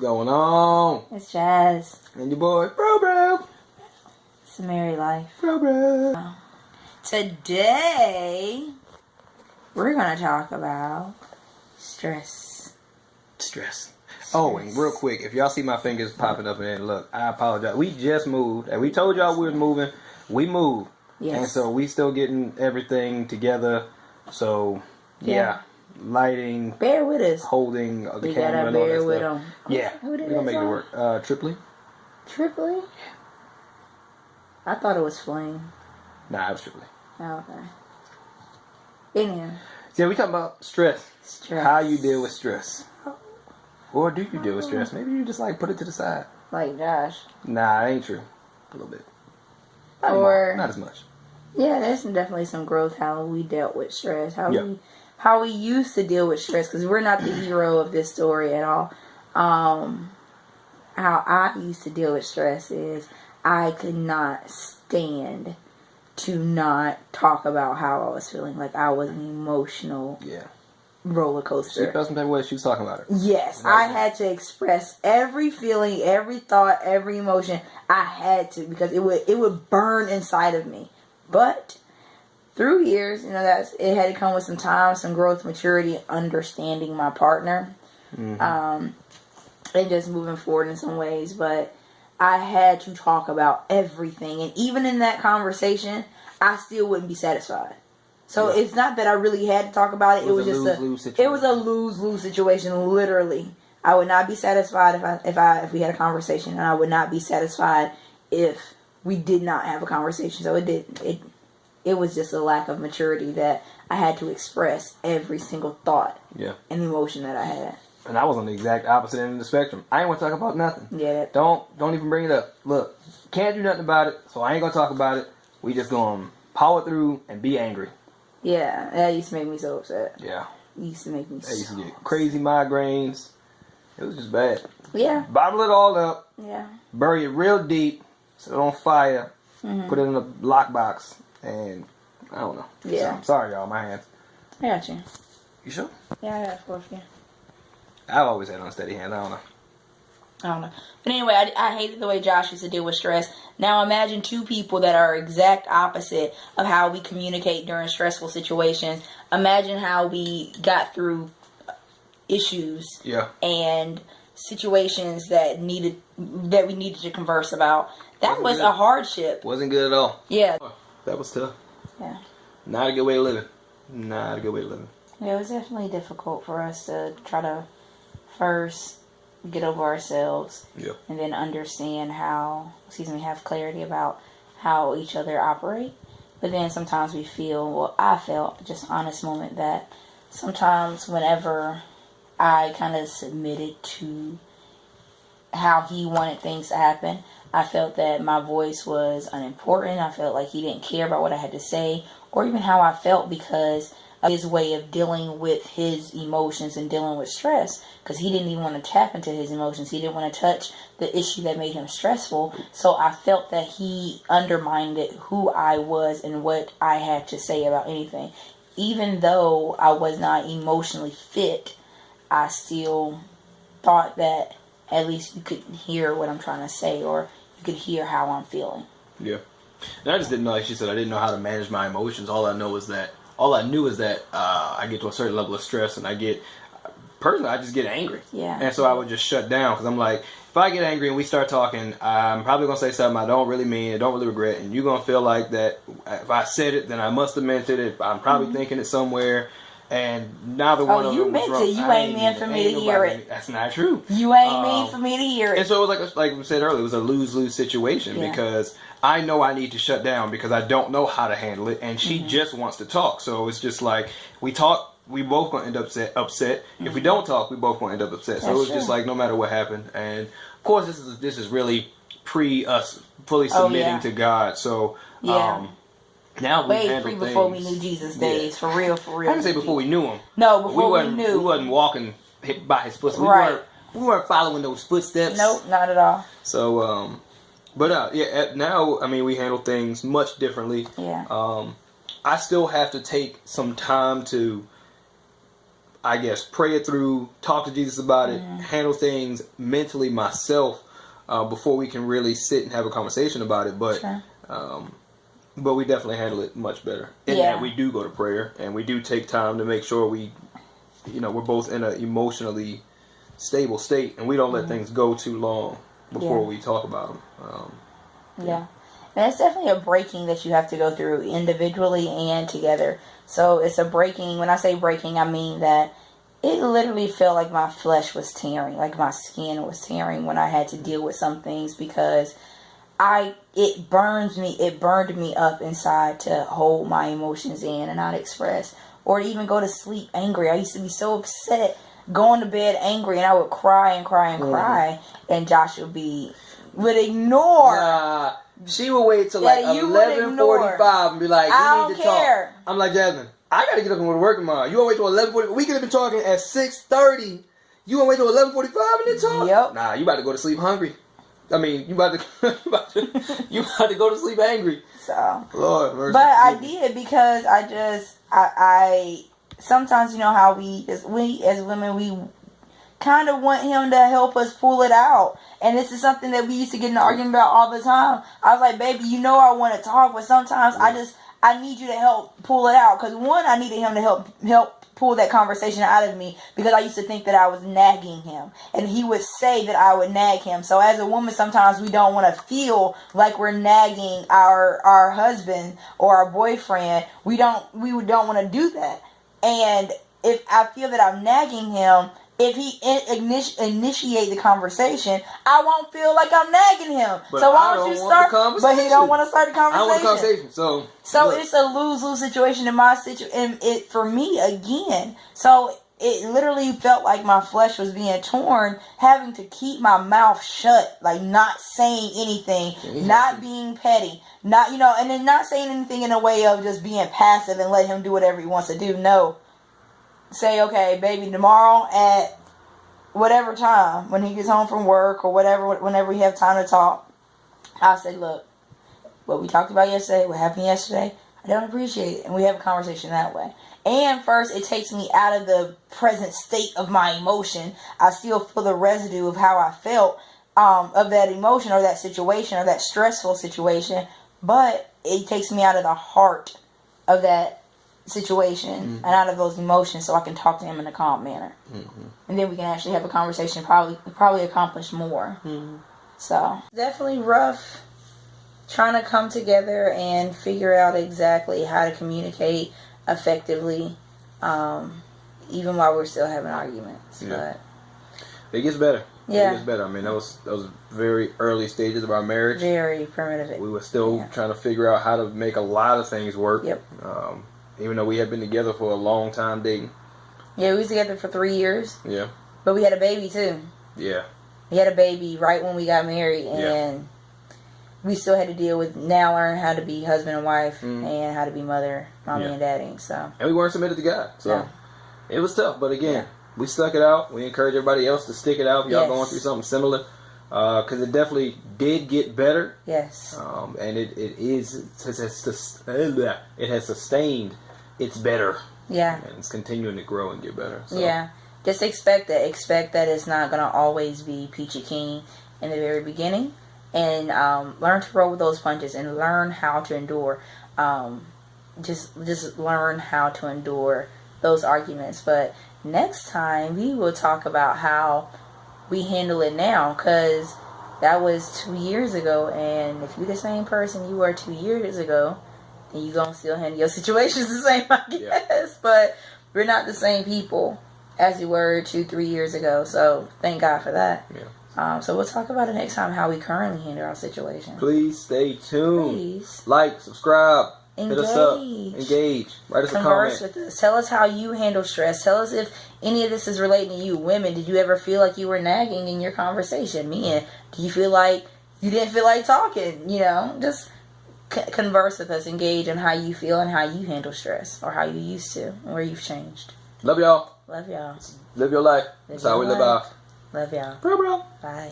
going on? It's Jazz. And your boy, Fro-bro. It's a merry life. Fro-bro. Today, we're going to talk about stress. Stress. Oh, and real quick, if y'all see my fingers popping up in there, look, I apologize. We just moved. And we told y'all we was moving. We moved. Yes. And so we still getting everything together. So, yeah. Lighting. Bear with us. Holding the we camera gotta and all bear that with stuff. them. Yeah. We're going to make it work. Triply? Triply? I thought it was Flame. Nah, it was Triply. Oh, okay. Anyhow. Yeah, we talking about stress. Stress. How you deal with stress. Or do you deal with stress? Maybe you just like put it to the side. Like Josh. Nah, that ain't true. A little bit. Not Or anymore. Not as much. Yeah, there's definitely some growth how we dealt with stress. How we used to deal with stress, because we're not the hero of this story at all. How I used to deal with stress is I could not stand to not talk about how I was feeling. Like I was an emotional roller coaster. She felt some type of way. She was talking about it. Yes, I had to express every feeling, every thought, every emotion. I had to, because it would burn inside of me. But through years, it had to come with some time, some growth, maturity, understanding my partner, and just moving forward in some ways. But I had to talk about everything, and even in that conversation, I still wouldn't be satisfied. So it's not that I really had to talk about it. It was just a lose-lose situation. Literally, I would not be satisfied if we had a conversation, and I would not be satisfied if we did not have a conversation. So it was just a lack of maturity that I had to express every single thought and emotion that I had. And I was on the exact opposite end of the spectrum. I ain't want to talk about nothing. Yeah. Don't even bring it up. Look, can't do nothing about it, so I ain't gonna talk about it. We just gonna power through and be angry. Yeah, that used to make me so upset. Yeah. It used to make me I used to get crazy migraines. It was just bad. Yeah. Bottle it all up. Yeah. Bury it real deep. Set it on fire. Put it in a lockbox. And I don't know. Yeah. So, I'm sorry, y'all. My hands. I got you. You sure? Yeah, I got it for you. I've always had unsteady hands. I don't know. But anyway, I hated the way Josh used to deal with stress. Now imagine two people that are exact opposite of how we communicate during stressful situations. Imagine how we got through issues and situations that we needed to converse about. That was a hardship. Wasn't good at all. Yeah. That was tough. Yeah. Not a good way of living. Not a good way of living. Yeah, it was definitely difficult for us to try to first get over ourselves and then understand have clarity about how each other operate. But then sometimes I felt, just honest moment, that sometimes whenever I kind of submitted to how he wanted things to happen, I felt that my voice was unimportant. I felt like he didn't care about what I had to say or even how I felt, because of his way of dealing with his emotions and dealing with stress, because he didn't even want to tap into his emotions. He didn't want to touch the issue that made him stressful. So I felt that he undermined who I was and what I had to say about anything. Even though I was not emotionally fit, I still thought that at least you could hear what I'm trying to say, or you could hear how I'm feeling. Yeah. And I just didn't know, like she said, I didn't know how to manage my emotions. All I knew is that I get to a certain level of stress, and I just get angry. Yeah. And so I would just shut down, because I'm like, if I get angry and we start talking, I'm probably going to say something I don't really mean, I don't really regret, and you're going to feel like that if I said it, then I must have meant it. I'm probably thinking it somewhere, and neither one of them was wrong. Oh, you meant it. You ain't meant for me to hear it. That's not true. You ain't mean for me to hear it. And so it was like we said earlier, it was a lose-lose situation, because I know I need to shut down because I don't know how to handle it, and she just wants to talk. So it's just like, we talk, we both going to end up upset. If we don't talk, we both going to end up upset. So it was just like, no matter what happened. And of course, this is really pre us fully submitting to God. So now we handle things. Before we knew Jesus days, for real. I didn't say before we knew him. No, before we knew. We wasn't walking by his footsteps. We weren't following those footsteps. Nope, not at all. So, but now, I mean, we handle things much differently. Yeah. I still have to take some time to I guess, pray it through, talk to Jesus about it, handle things mentally myself before we can really sit and have a conversation about it. But but we definitely handle it much better. In that we do go to prayer and we do take time to make sure we're both in an emotionally stable state, and we don't let things go too long before we talk about them. And it's definitely a breaking that you have to go through individually and together. So it's a breaking. When I say breaking, I mean that it literally felt like my flesh was tearing, like my skin was tearing when I had to deal with some things, because it burned me up inside to hold my emotions in and not express, or to even go to sleep angry. I used to be so upset, going to bed angry, and I would cry and cry and cry, and Josh would ignore. She would wait till like 11:45 and be like, "You need to talk." I'm like, Jasmine, I gotta get up and go to work tomorrow. You wanna wait till 11:40? We could have been talking at 6:30. You wanna wait till 11:45 and then talk? Yep. Nah, you about to go to sleep hungry. I mean, you about to go to sleep angry. So, Lord mercy. But I did, because I sometimes, you know how we as women, we kind of want him to help us pull it out. And this is something that we used to get in an argument about all the time. I was like, baby, you know I want to talk, but sometimes I need you to help pull it out. Because one, I needed him to help pull that conversation out of me, because I used to think that I was nagging him. And he would say that I would nag him. So as a woman, sometimes we don't want to feel like we're nagging our husband or our boyfriend. We don't want to do that. And if I feel that I'm nagging him, if he initiate the conversation, I won't feel like I'm nagging him. But so why don't you start? But he don't want to start the conversation. I want the conversation. So it's a lose-lose situation in my situation. It for me again. So it literally felt like my flesh was being torn, having to keep my mouth shut, like not saying anything, not being petty, not and then not saying anything in a way of just being passive and let him do whatever he wants to do. No. Say, okay, baby, tomorrow at whatever time, when he gets home from work or whatever, whenever we have time to talk, I'll say, look, what we talked about yesterday, what happened yesterday, I don't appreciate it. And we have a conversation that way. And first, it takes me out of the present state of my emotion. I still feel the residue of how I felt of that emotion or that situation or that stressful situation. But it takes me out of the heart of that situation and out of those emotions, so I can talk to him in a calm manner, and then we can actually have a conversation, probably accomplish more. So definitely rough trying to come together and figure out exactly how to communicate effectively, even while we're still having arguments. But it gets better. It gets better. I mean, that was very early stages of our marriage. Very primitive. We were still trying to figure out how to make a lot of things work. Even though we had been together for a long time dating. Yeah, we was together for 3 years. Yeah. But we had a baby, too. Yeah. We had a baby right when we got married, and we still had to deal with learn how to be husband and wife and how to be mother, mommy and daddy. So. And we weren't submitted to God. So it was tough. But again, we stuck it out. We encourage everybody else to stick it out if y'all going through something similar. Because it definitely did get better. Yes. And it has sustained its better. Yeah. And it's continuing to grow and get better. So. Yeah. Just expect that. Expect that it's not going to always be peachy keen in the very beginning. And learn to roll with those punches and learn how to endure. Just learn how to endure those arguments. But next time we will talk about how we handle it now, because that was 2 years ago, and if you're the same person you were 2 years ago, then you're going to still handle your situations the same, I guess. But we're not the same people as we were 2-3 years ago, so thank God for that. So we'll talk about it next time, how we currently handle our situation. Please stay tuned. Like, subscribe. Engage. Hit us up. Engage. Write us a comment. Converse with us. Tell us how you handle stress. Tell us if any of this is relating to you. Women, did you ever feel like you were nagging in your conversation? Men, do you feel like you didn't feel like talking? Just converse with us. Engage on how you feel and how you handle stress, or how you used to, and where you've changed. Love y'all. Love y'all. Live your life. That's how we live ours. Love y'all. Fro-bro. Bye.